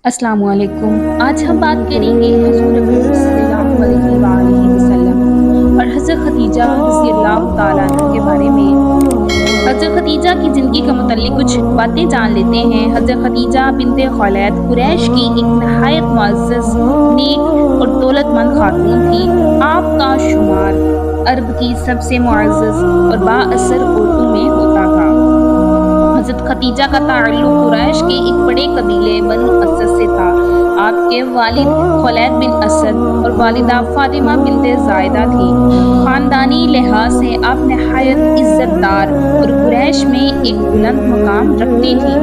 अस्सलाम वालेकुम। आज हम बात करेंगे हुज़ूर अकरम सल्लल्लाहु अलैहि वसल्लम और हज़रत खदीजा रज़ी अल्लाह तआला अन्हा के बारे में। हज़रत खदीजा की ज़िंदगी के मुताल्लिक़ कुछ बातें जान लेते हैं। हज़रत खदीजा बिन्ते खुवैलिद कुरैश की एक नहायत मुअज़्ज़ज़, नेक और दौलतमंद खातून थी। आपका शुमार अरब की सबसे मुअज़्ज़ज़ और बाअसर औरतों में होता था। हज़रत खदीजा का ताल्लुक़ कुरैश के एक बड़े कबीले बनु असद से था। आपके वालिद खुवैलिद बिन असद और वालिदा फ़ातिमा बिन्ते ज़ायदा थी। ख़ानदानी लिहाज से आप नहायत इज़्ज़तदार और कुरैश में एक बुलंद मकाम रखती थीं।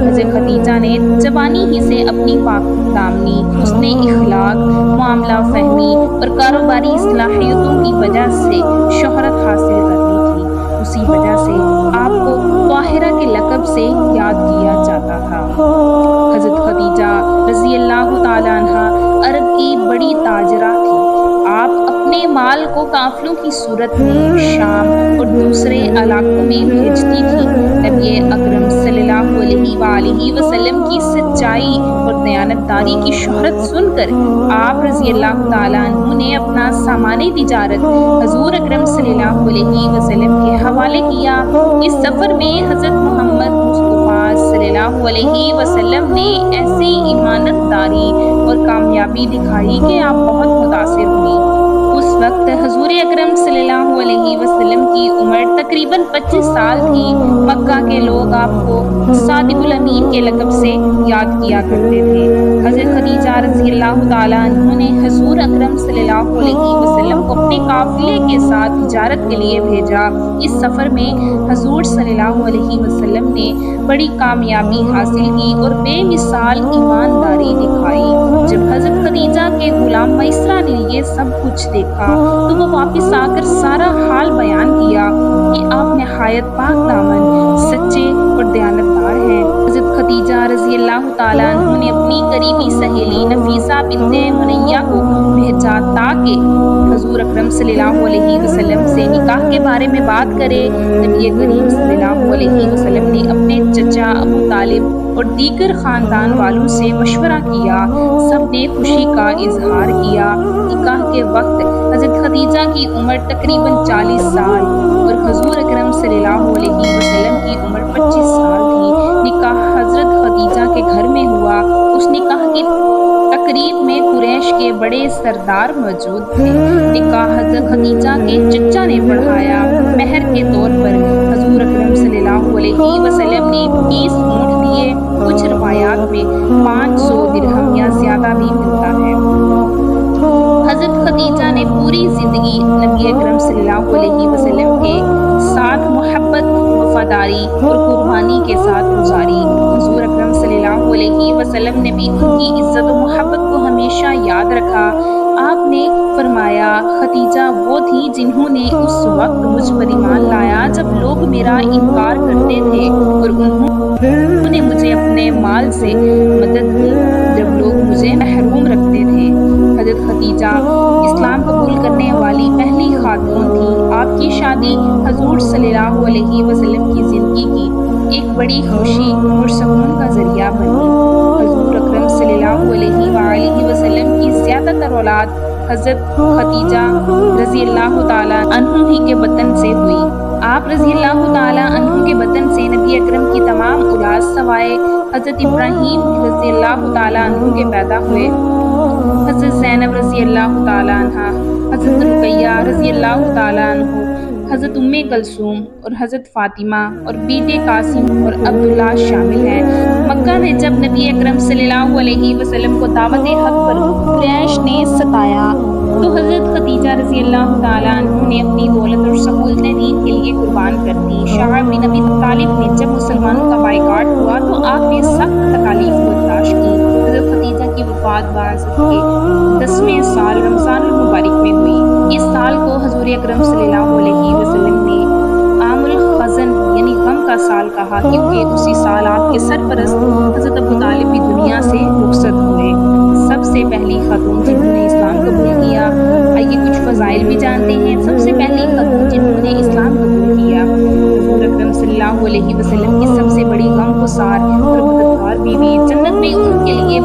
हज़रत खदीजा ने जवानी ही से अपनी पाक-दामनी, हुस्न इख़लाक़, मामला फ़हमी और कारोबारी सलाहियतों की वजह से शोहरत हासिल कर ली थी। उसी वजह से आपको ताहिरा के लक़ब से याद किया जाता था। हज़रत खदीजा रज़ी अल्लाह तआला अन्हा अरब की बड़ी ताजरा थी। आप अपने माल को काफ़िलों की सूरत में शाम और दूसरे इलाकों में भेजती थीं। नबी अकरम सल्लल्लाहु अलैहि वसल्लम की सच्चाई और दयानतदारी की शोहरत सुनकर आप रज़ी अल्लाह तआला अन्हु ने अपना सामाने तिजारत हुज़ूर अकरम सल्लल्लाहु अलैहि वसल्लम के हवाले किया। इस सफ़र में हज़रत मोहम्मद मुस्तफ़ा सल्लल्लाहु अलैहि वसल्लम ने ऐसी ईमानदारी और कामयाबी दिखाई कि आप बहुत मुतासिर हुईं। उस वक्त हुज़ूर अकरम सल्लल्लाहु अलैहि वसल्लम की उम्र तकरीबन 25 साल थी। मक्का के लोग आपको सादिकुल अमीन के लक़ब से याद किया करते थे। हज़रत खदीजा रज़ी अल्लाह तआला अन्हा ने हुज़ूर अकरम सल्लल्लाहु अलैहि वसल्लम को अपने काफ़िले के साथ तिजारत के लिए भेजा। इस सफ़र में हुज़ूर सल्लल्लाहु अलैहि वसल्लम ने बड़ी कामयाबी हासिल की और बेमिसाल ईमानदारी दिखाई। जब हज़रत खदीजा के ग़ुलाम मैसरा ने ये सब कुछ देखा तो वो वापस आकर सारा हाल बयान किया कि आप नहायत पाक दामन, सच्चे और दयानतदार हैं। हज़रत खदीजा रज़ी अल्लाह तआला अन्हा ने अपनी करीबी सहेली नफ़ीसा बिन्ते मुनय्या को भेजा ताकि हुज़ूर अकरम सल्लल्लाहु अलैहि वसल्लम से निकाह के बारे में बात करे। नबी करीम सल्लल्लाहु अलैहि वसल्लम ने अपने चचा अबू तालिब और दीगर ख़ानदान वालों से मशवरा किया। सब ने खुशी का इज़हार किया। निकाह के वक्त हज़रत खदीजा की उम्र तकरीबन 40 साल और हुज़ूर अकरम सल्लल्लाहु अलैहि वसल्लम की उम्र 25 साल थी। निकाह हज़रत खदीजा के घर में हुआ। उस निकाह की तकरीब में कुरैश के बड़े सरदार मौजूद थे। निकाह हज़रत खदीजा के चचा ने पढ़ाया। महर के तौर पर हुज़ूर अकरम सल्लल्लाहु अलैहि वसल्लम ने 20 ऊँट दिए। कुछ रवायात में 500 दिरहम या ज़्यादा भी मिलता है। हज़रत खदीजा ने पूरी ज़िंदगी नबी अकरम सल्लल्लाहु अलैहि वसल्लम के साथ मोहब्बत, वफ़ादारी और कुर्बानी के साथ गुजारी। हुज़ूर अकरम सल्लल्लाहु अलैहि वसल्लम ने भी उनकी इज़्ज़त और मोहब्बत को हमेशा याद रखा। आपने फरमाया, खदीजा वो थी जिन्होंने उस वक्त मुझ पर ईमान लाया जब लोग मेरा इनकार करते थे और उन्होंने मुझे अपने माल से मदद दी जब लोग मुझे महरूम रखते थे। हज़रत खदीजा इस्लाम कबूल करने वाली पहली खातून थी। आपकी शादी हुज़ूर सल्लल्लाहु अलैहि वसल्लम की ज़िंदगी की एक बड़ी खुशी और सुकून का ज़रिया बनी। हुज़ूर अकरम सल्लल्लाहु अलैहि वसल्लम की ज़्यादातर औलाद हज़रत खदीजा रज़ी अल्लाह तआला अन्हा ही के बतन से हुई। आप रज़ी अल्लाह तआला अन्हा के बतन से नबी अकरम की तमाम औलाद सवाए हज़रत इब्राहीम रज़ी अल्लाह तआला अन्हु के पैदा हुए। हज़रत ज़ैनब रज़ी अल्लाह तआला अन्हा, हज़रत रुक़ैया रज़ी अल्लाह तआला अन्हु, हज़रत उम्मे कुलसूम और हज़रत फ़ातिमा और बेटे कासिम और अब्दुल्लाह शामिल हैं। मक्का में जब नबी अकरम सल्लल्लाहु अलैहि वसल्लम को दावत हक़ पर कुरैश ने सताया तो हज़रत खदीजा रज़ी अल्लाह तआला अन्हा ने अपनी दौलत और सहूलतें दीन के लिए कुर्बान कर दी। शाअब बिन अबी तालिब ने जब मुसलमानों का बाइकाट हुआ तो आपने सख्त तकालीफ बर्दाश्त की। हज़रत खदीजा की वफ़ात बाअसत के 10वें साल रमज़ानुल मुबारक में हुई। इस साल को हुज़ूर अकरम सल्लल्लाहु अलैहि वसल्लम ने आमुल ख़ज़न यानी गम का साल कहा क्योंकि उसी साल आपके सरपरस्त हज़रत अबू तालिब भी दुनिया से रुखसत हुए। सबसे पहली खातून जिन्होंने इस्लाम कबूल किया। आइए कुछ फ़ज़ाइल भी जानते हैं। सबसे पहली खातून जिन्होंने इस्लाम कबूल किया हुज़ूर अकरम सल्लल्लाहु अलैहि वसल्लम की सबसे बड़ी गमगुसार और मददगार बीवी। जन्नत में उनके लिए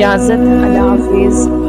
اجازت، اللہ حافظ۔